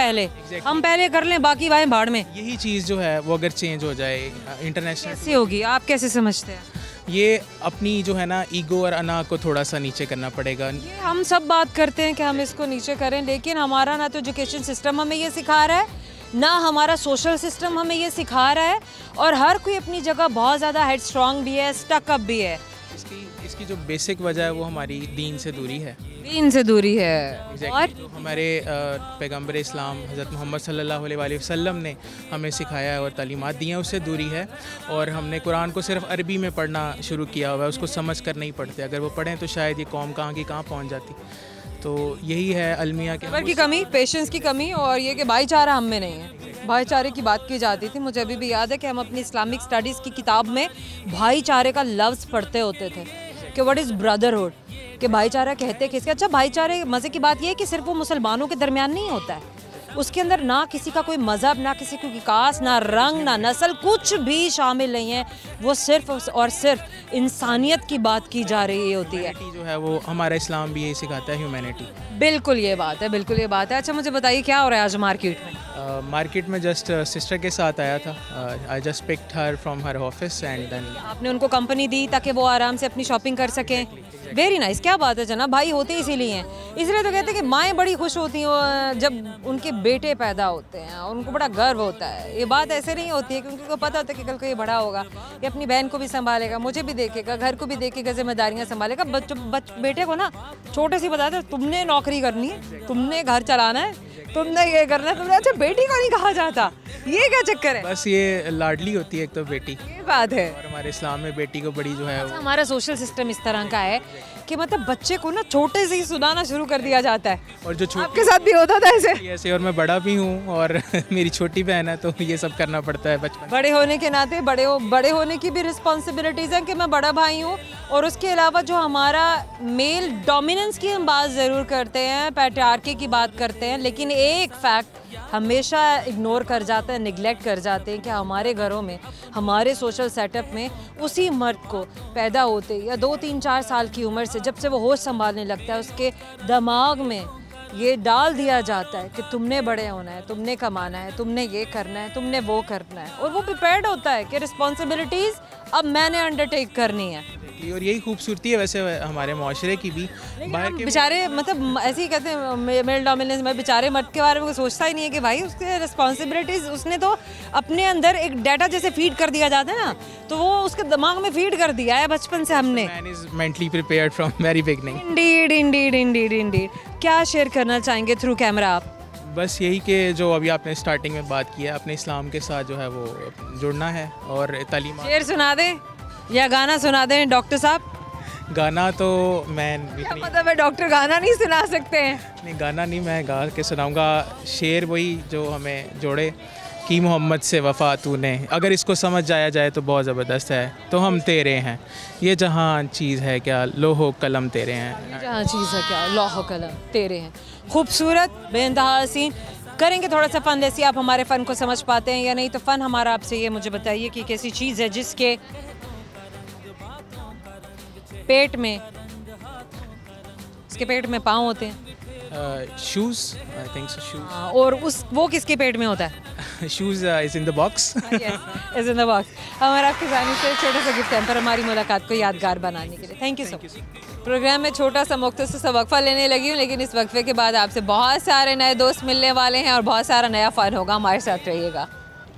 पहले कर लें, बाकी भाई भाड़ में। यही चीज़ जो है वो अगर चेंज हो जाए इंटरनेशनल, कैसे होगी? आप कैसे समझते हैं? ये अपनी जो है ना ईगो और अना को थोड़ा सा नीचे करना पड़ेगा। ये हम सब बात करते हैं कि हम इसको नीचे करें, लेकिन हमारा ना तो एजुकेशन सिस्टम हमें ये सिखा रहा है ना हमारा सोशल सिस्टम हमें ये सिखा रहा है, और हर कोई अपनी जगह बहुत ज़्यादा हेड स्ट्रॉन्ग भी है, स्टक अप भी है। इसकी जो बेसिक वजह है वो हमारी दीन से दूरी है। दीन से दूरी है। और जो हमारे पैगंबर इस्लाम हज़रत मोहम्मद सल्लल्लाहु अलैहि वसल्लम ने हमें सिखाया है और तालीमात दी हैं, उससे दूरी है। और हमने कुरान को सिर्फ अरबी में पढ़ना शुरू किया हुआ है, उसको समझ कर नहीं पढ़ते। अगर वो पढ़ें तो शायद ये कौम कहाँ की कहाँ पहुँच जाती। तो यही है अलमिया के सब्र की कमी, पेशेंस की कमी, और ये कि भाईचारा हम में नहीं है। भाईचारे की बात की जाती थी, मुझे अभी भी याद है कि हम अपनी इस्लामिक स्टडीज़ की किताब में भाईचारे का लफ्ज़ पढ़ते होते थे कि व्हाट इज़ ब्रदरहुड, कि भाईचारा कहते किसके। अच्छा, भाईचारे मज़े की बात यह है कि सिर्फ वो मुसलमानों के दरमियान नहीं होता है, उसके अंदर ना किसी का कोई मज़हब, ना किसी की कास्ट, ना रंग, ना नस्ल, कुछ भी शामिल नहीं है। वो सिर्फ और सिर्फ इंसानियत की बात की जा रही होती है। जो है वो हमारा इस्लाम भी यही सिखाता है, ह्यूमैनिटी। बिल्कुल ये बात है, बिल्कुल ये बात है। अच्छा, मुझे बताइए क्या हो रहा है आज मार्केट में? मार्केट में जस्ट सिस्टर के साथ आया था। I just picked her from her office and then आपने उनको कंपनी दी ताकि वो आराम से अपनी शॉपिंग कर सकें। वेरी नाइस, क्या बात है जनाब। भाई होते इसीलिए हैं, इसलिए तो कहते हैं कि माएँ बड़ी खुश होती हैं जब उनके बेटे पैदा होते हैं, उनको बड़ा गर्व होता है। ये बात ऐसे नहीं होती है क्योंकि उनको पता होता है कि कल को ये बड़ा होगा, ये अपनी बहन को भी संभालेगा, मुझे भी देखेगा, घर को भी देखेगा, जिम्मेदारियाँ संभालेगा। बेटे को ना छोटे से बताते तुमने नौकरी करनी है, तुमने घर चलाना है, तुमने ये करना है, तुमने। अच्छा, बेटी को नहीं कहा जाता, ये क्या चक्कर है? बस ये लाडली होती है एक तो बेटी, ये बात है। और हमारे इस्लाम में बेटी को बड़ी जो है वो हमारा सोशल सिस्टम इस तरह का है कि मतलब बच्चे को ना छोटे से ही सुनाना शुरू कर दिया जाता है। और जो आपके साथ भी होता था ऐसे? और मैं बड़ा भी हूँ और मेरी छोटी बहन है, तो ये सब करना पड़ता है बचपन। बड़े होने के नाते बड़े होने की भी रिस्पॉन्सिबिलिटीज़ हैं कि मैं बड़ा भाई हूँ, और उसके अलावा जो हमारा मेल डोमिनेंस की हम बात ज़रूर करते हैं, पैट्रियार्की की बात करते हैं, लेकिन एक फैक्ट हमेशा इग्नोर कर जाते हैं, निगलेक्ट कर जाते हैं कि हमारे घरों में, हमारे सोशल सेटअप में उसी मर्द को पैदा होते या 2-3-4 साल की उम्र से, जब से वो होश संभालने लगता है, उसके दिमाग में ये डाल दिया जाता है कि तुमने बड़े होना है, तुमने कमाना है, तुमने ये करना है, तुमने वो करना है, और वो प्रिपेयर्ड होता है कि रिस्पॉन्सिबिलिटीज़ अब मैंने अंडरटेक करनी है। और यही खूबसूरती है वैसे हमारे माशरे की भी। बेचारे मतलब ऐसे ही कहते हैं मेल डोमिनेंस में, बेचारे मर्द के बारे में कोई सोचता ही नहीं है कि भाई उसके रिस्पॉन्सिबिलिटीज़, उसने तो अपने अंदर एक डाटा जैसे फीड कर दिया जाता है ना, तो वो उसके दिमाग में फीड कर दिया है बचपन से हमने। Man is mentally prepared from very beginning. Indeed Indeed Indeed Indeed. क्या शेयर करना चाहेंगे थ्रू कैमरा आप? बस यही कि जो अभी आपने स्टार्टिंग में बात की है, अपने इस्लाम के साथ जो है वो जुड़ना है और तालीम। शेर सुना दें या गाना सुना दें डॉक्टर साहब? गाना तो मैं मतलब है डॉक्टर गाना नहीं सुना सकते हैं? नहीं, गाना नहीं, मैं गा के सुनाऊंगा शेर वही जो हमें जोड़े कि मोहम्मद से वफ़ा तूने। अगर इसको समझ जाया जाए तो बहुत ज़बरदस्त है। तो हम तेरे हैं, ये जहाँ चीज़ है क्या, लोहो कलम तेरे हैं। जहाँ चीज़ है क्या, लोहो कलम तेरे हैं। खूबसूरत, बेइंतहा हसीन। करेंगे थोड़ा सा फ़न, जैसे आप हमारे फ़न को समझ पाते हैं या नहीं। तो फ़न हमारा आपसे ये मुझे बताइए कि कैसी चीज़ है जिसके पेट में, इसके पेट में पाँव होते हैं? Shoes, I think so, shoes. और वो किसके पेट में होता है? Shoes is in the box. Is in the box. हमारा आपकी जानी से छोटा सा गिफ्ट है पर हमारी मुलाकात को यादगार बनाने के लिए। Thank you so much. Programme में छोटा सा मुख्तसर सा वक्फा लेने लगी हूँ, लेकिन इस वक्फे के बाद आपसे बहुत सारे नए दोस्त मिलने वाले हैं और बहुत सारा नया फ़न होगा। हमारे साथ रहिएगा।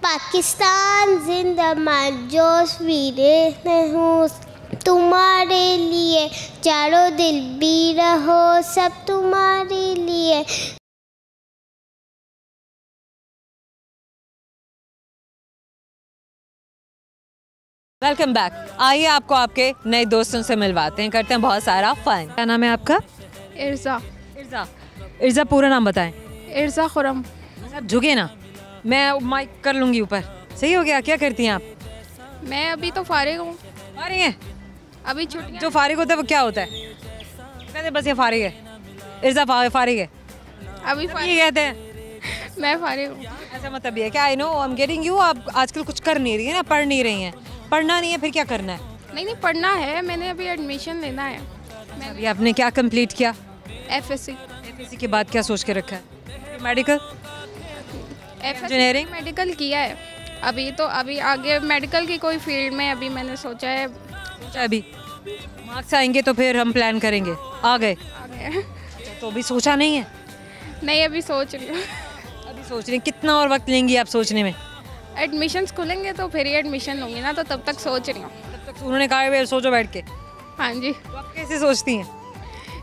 पाकिस्तान जिंदाबाद, जोश वीरे हूँ तुम्हारे लिए, चारों दिल भी रहो सब तुम्हारे लिए। Welcome back. आइए आपको आपके नए दोस्तों से मिलवाते हैं, करते हैं बहुत सारा फन। क्या नाम है आपका? इर्जा। इर्जा। इर्जा पूरा नाम बताएं। इर्जा खुरम। आप झुके ना, मैं माइक कर लूँगी ऊपर। सही हो गया? क्या करती हैं आप? मैं अभी तो फारिग हूँ। फारिग हैं? अभी छुट्टियाँ। जो फारिग होता है वो क्या होता है? कहते बस ये फारिग है, इर्जा फारिग है, अभी ये कहते हैं। मैं फारिग हूँ। ऐसा मतलब ये है क्या? I know I am getting you. आप आजकल कुछ कर नहीं रही है ना, पढ़ नहीं रही हैं। पढ़ना नहीं है फिर क्या करना है? नहीं पढ़ना है, मैंने अभी एडमिशन लेना है। अभी आपने क्या कंप्लीट किया? FSC। FSC के बाद क्या सोच के रखा है? Medical, engineering? मेडिकल किया है अभी, तो अभी आगे मेडिकल की कोई फील्ड में अभी मैंने सोचा है। अभी मार्क्स आएंगे तो फिर हम प्लान करेंगे। आ गए? तो अभी सोचा नहीं है? नहीं, अभी सोच रही हूँ। अभी सोच रही हैं कितना और वक्त लेंगी आप सोचने में? एडमिशन खुलेंगे तो फिर ही एडमिशन लूँगी ना, तो तब तक सोच रही हूँ। तब तक उन्होंने कहा है सोचो बैठ के। हाँ जी। तो आप कैसे सोचती हैं?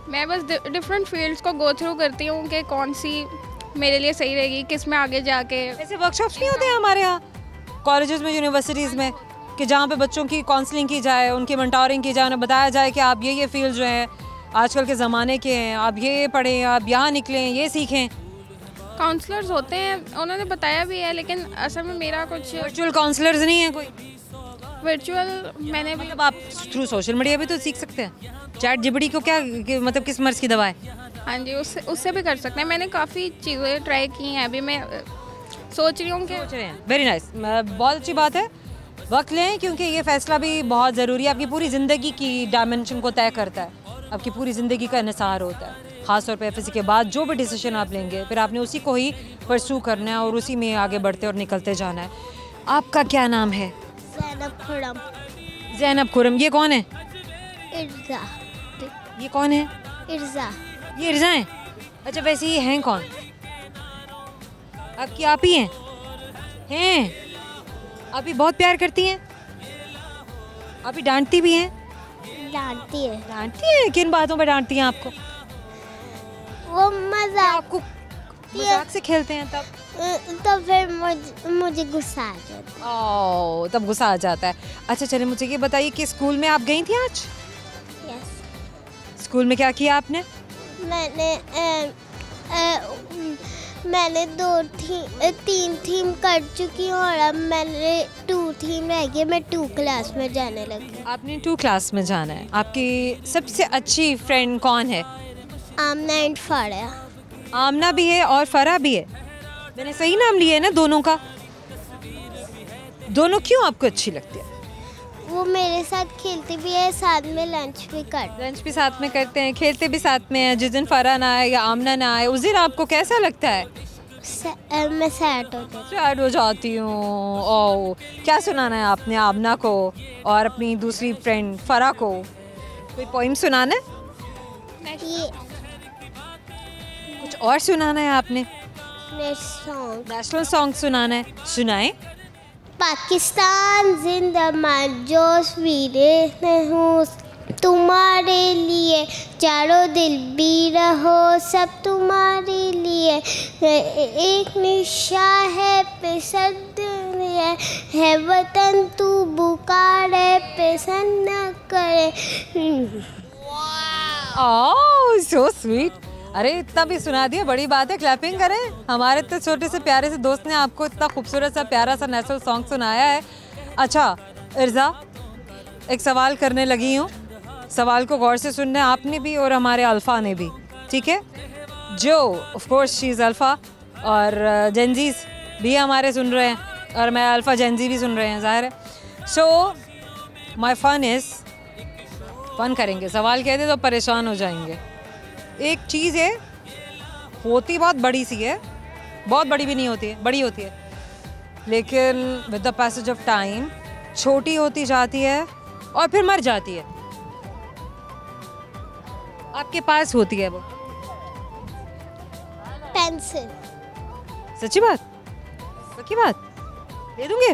मैं बस डिफरेंट फील्ड्स को गो थ्रू करती हूँ कि कौन सी मेरे लिए सही रहेगी, किस में आगे जाके। ऐसे वर्कशॉप्स नहीं होते हैं हमारे यहाँ कॉलेजेस में, यूनिवर्सिटीज़ में, कि जहाँ पे बच्चों की काउंसलिंग की जाए, उनकी मेंटोरिंग की जाए, उन्हें बताया जाए कि आप ये फील्ड जो हैं आजकल के ज़माने के हैं, आप ये पढ़ें, आप यहाँ निकलें, ये सीखें। काउंसलर्स होते हैं, उन्होंने बताया भी है, लेकिन असल में मेरा कुछ वर्चुअल काउंसलर्स नहीं है कोई? वर्चुअल मैंने भी मतलब आप थ्रू सोशल मीडिया भी तो सीख सकते हैं। चैट जीपीटी को क्या मतलब किस मर्ज़ की दवा है? हाँ जी, उससे भी कर सकते हैं। मैंने काफ़ी चीज़ें ट्राई की हैं, अभी मैं सोच रही हूँ कि वेरी नाइस, बहुत अच्छी बात है। वक्त लें, क्योंकि ये फ़ैसला भी बहुत ज़रूरी है, आपकी पूरी ज़िंदगी की डायमेंशन को तय करता है, आपकी पूरी ज़िंदगी का इन्हिसार होता है। ख़ासतौर पर एफएससी के बाद जो भी डिसीजन आप लेंगे, फिर आपने उसी को ही परस्यू करना है और उसी में आगे बढ़ते और निकलते जाना है। आपका क्या नाम है? ज़ैनब खुरम। ज़ैनब खुरम। ये कौन है? इर्जा। ये कौन है? इर्जा। ये इर्जा हैं? अच्छा, वैसे ये हैं कौन? आपकी आप ही हैं? हैं? आप ही बहुत प्यार करती हैं? आप ही डांटती भी हैं? डांटती है। डांटती हैं? किन बातों पर डांटती हैं आपको? वो मजाक आपको मजाक से खेलते हैं तब? तो फिर मुझे गुस्सा आ जाता है। ओह, तब गुस्सा आ जाता है। अच्छा चलिए, मुझे ये बताइए कि स्कूल में आप गई थी आज? यस। स्कूल में क्या किया आपने? मैंने 3 थीम कर चुकी हूँ और अब मैंने 2 थीम रह गई। मैं 2 क्लास में जाने लगी। आपने 2 क्लास में जाना है। आपकी सबसे अच्छी फ्रेंड कौन है? आमना एंड फरा। आमना भी है और फरा भी है। मैंने सही नाम लिया है ना दोनों का? दोनों क्यों आपको अच्छी लगती है? वो मेरे साथ खेलती भी है, साथ में लंच भी साथ में करते हैं, खेलते भी साथ में हैं। जिस दिन फरा ना आए या आमना ना आए, उस दिन आपको कैसा लगता है? मैं सैड हो जाती हूँ। ओह, क्या सुनाना है आपने आमना को और अपनी दूसरी फ्रेंड फरा को? कोई पोइम सुनाना है? कुछ और सुनाना है आपने? नेशनल सॉन्ग सुनाना है, सुनाएं। पाकिस्तान जिंदाबाद, जोश वीरे हूँ तुम्हारे लिए, चारों दिल भी रहो सब तुम्हारे लिए, एक निशा है पसंद है वतन तू पुकारे पसंद न करे। ओह, सो स्वीट। अरे इतना भी सुना दिया, बड़ी बात है, क्लैपिंग करें। हमारे इतने छोटे से प्यारे से दोस्त ने आपको इतना खूबसूरत सा प्यारा सा नेशनल सॉन्ग सुनाया है। अच्छा इर्जा, एक सवाल करने लगी हूँ, सवाल को गौर से सुनना है आपने भी और हमारे अल्फ़ा ने भी, ठीक है? जो of course she is alpha और जेंजीज भी हमारे सुन रहे हैं और मैं अल्फ़ा जेंजी भी सुन रहे हैं, ज़ाहिर है। सो माई फन इज़, फन करेंगे, सवाल कहते तो परेशान हो जाएंगे। एक चीज़ है, होती बहुत बड़ी सी है, बहुत बड़ी भी नहीं होती है, बड़ी होती है, लेकिन with the passage of time छोटी होती जाती है और फिर मर जाती है। आपके पास होती है वो पेंसिल। सच्ची बात? सच्ची बात? दे दूंगे।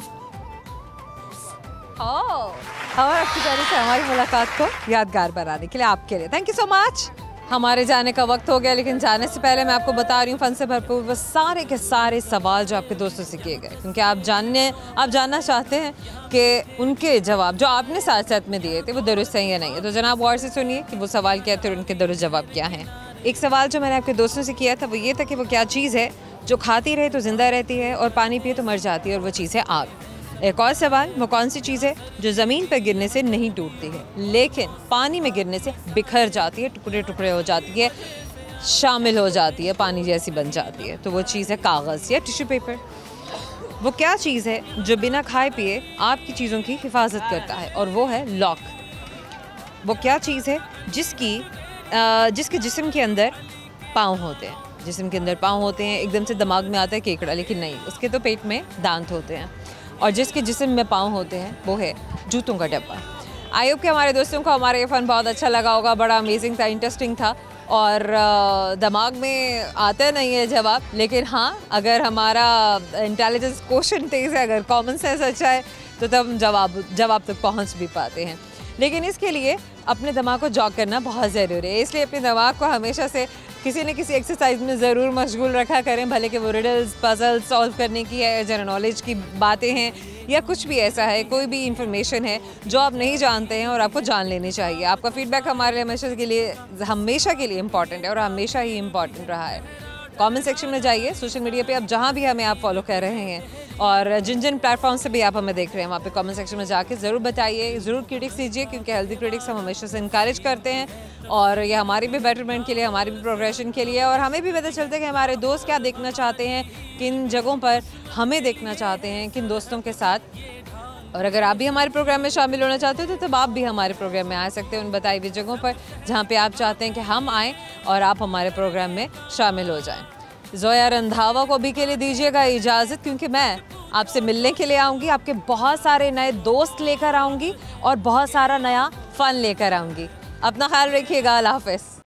हमारी मुलाकात को यादगार बनाने के लिए आपके लिए थैंक यू सो मच। हमारे जाने का वक्त हो गया, लेकिन जाने से पहले मैं आपको बता रही हूँ फन से भरपूर वो सारे के सारे सवाल जो आपके दोस्तों से किए गए, क्योंकि आप जानना चाहते हैं कि उनके जवाब जो आपने साथ साथ में दिए थे वो दुरुस्त हैं या नहीं है। तो जनाब गौर से सुनिए कि वो सवाल क्या थे और उनके दुरुस्त जवाब क्या हैं। एक सवाल जो मैंने आपके दोस्तों से किया था वो ये था कि वो क्या चीज़ है जो खाती रहे तो ज़िंदा रहती है और पानी पिए तो मर जाती है, और वो चीज़ है आग। एक और सवाल, वो कौन सी चीज़ है जो ज़मीन पर गिरने से नहीं टूटती है लेकिन पानी में गिरने से बिखर जाती है, टुकड़े टुकड़े हो जाती है, शामिल हो जाती है, पानी जैसी बन जाती है? तो वो चीज़ है कागज़ या टिश्यू पेपर। वो क्या चीज़ है जो बिना खाए पिए आपकी चीज़ों की हिफाजत करता है, और वो है लॉक। वो क्या चीज़ है जिसके जिस्म के अंदर पाँव होते हैं, जिस्म के अंदर पाँव होते हैं, एकदम से दिमाग में आता है केकड़ा, लेकिन नहीं, उसके तो पेट में दांत होते हैं, और जिसके जिस्म में पाँव होते हैं वो है जूतों का डब्बा। आई होप कि हमारे दोस्तों को हमारा ये फ़न बहुत अच्छा लगा होगा, बड़ा अमेजिंग था, इंटरेस्टिंग था। और दिमाग में आता नहीं है जवाब, लेकिन हाँ अगर हमारा इंटेलिजेंस क्वोशंट तेज़ है, अगर कॉमन सेंस अच्छा है तो तब हम जवाब तक पहुंच भी पाते हैं। लेकिन इसके लिए अपने दिमाग को जॉग करना बहुत ज़रूरी है, इसलिए अपने दिमाग को हमेशा से किसी न किसी एक्सरसाइज में ज़रूर मशगूल रखा करें, भले कि वो रिडल्स पजल्स सॉल्व करने की है, जनरल नॉलेज की बातें हैं या कुछ भी ऐसा है, कोई भी इंफॉर्मेशन है जो आप नहीं जानते हैं और आपको जान लेनी चाहिए। आपका फीडबैक हमारे लिए हमेशा के लिए इम्पॉर्टेंट है और हमेशा ही इम्पॉर्टेंट रहा है। कमेंट सेक्शन में जाइए, सोशल मीडिया पे आप जहाँ भी हमें आप फॉलो कर रहे हैं और जिन जिन प्लेटफॉर्म से भी आप हमें देख रहे हैं वहाँ पे कमेंट सेक्शन में जाके ज़रूर बताइए, ज़रूर क्रिटिक्स दीजिए, क्योंकि हेल्दी क्रिटिक्स हम हमेशा से इनकरेज करते हैं और ये हमारी भी बेटरमेंट के लिए, हमारी भी प्रोग्रेशन के लिए, और हमें भी पता चलता है कि हमारे दोस्त क्या देखना चाहते हैं, किन जगहों पर हमें देखना चाहते हैं, किन दोस्तों के साथ। और अगर आप भी हमारे प्रोग्राम में शामिल होना चाहते हो तो तब आप भी हमारे प्रोग्राम में आ सकते हैं उन बताई हुई जगहों पर जहाँ पे आप चाहते हैं कि हम आएँ और आप हमारे प्रोग्राम में शामिल हो जाएं। ज़ोया रंधावा को भी के लिए दीजिएगा इजाज़त, क्योंकि मैं आपसे मिलने के लिए आऊँगी, आपके बहुत सारे नए दोस्त लेकर आऊँगी और बहुत सारा नया फ़न लेकर आऊँगी। अपना ख्याल रखिएगा, अल्लाह हाफ़िज़।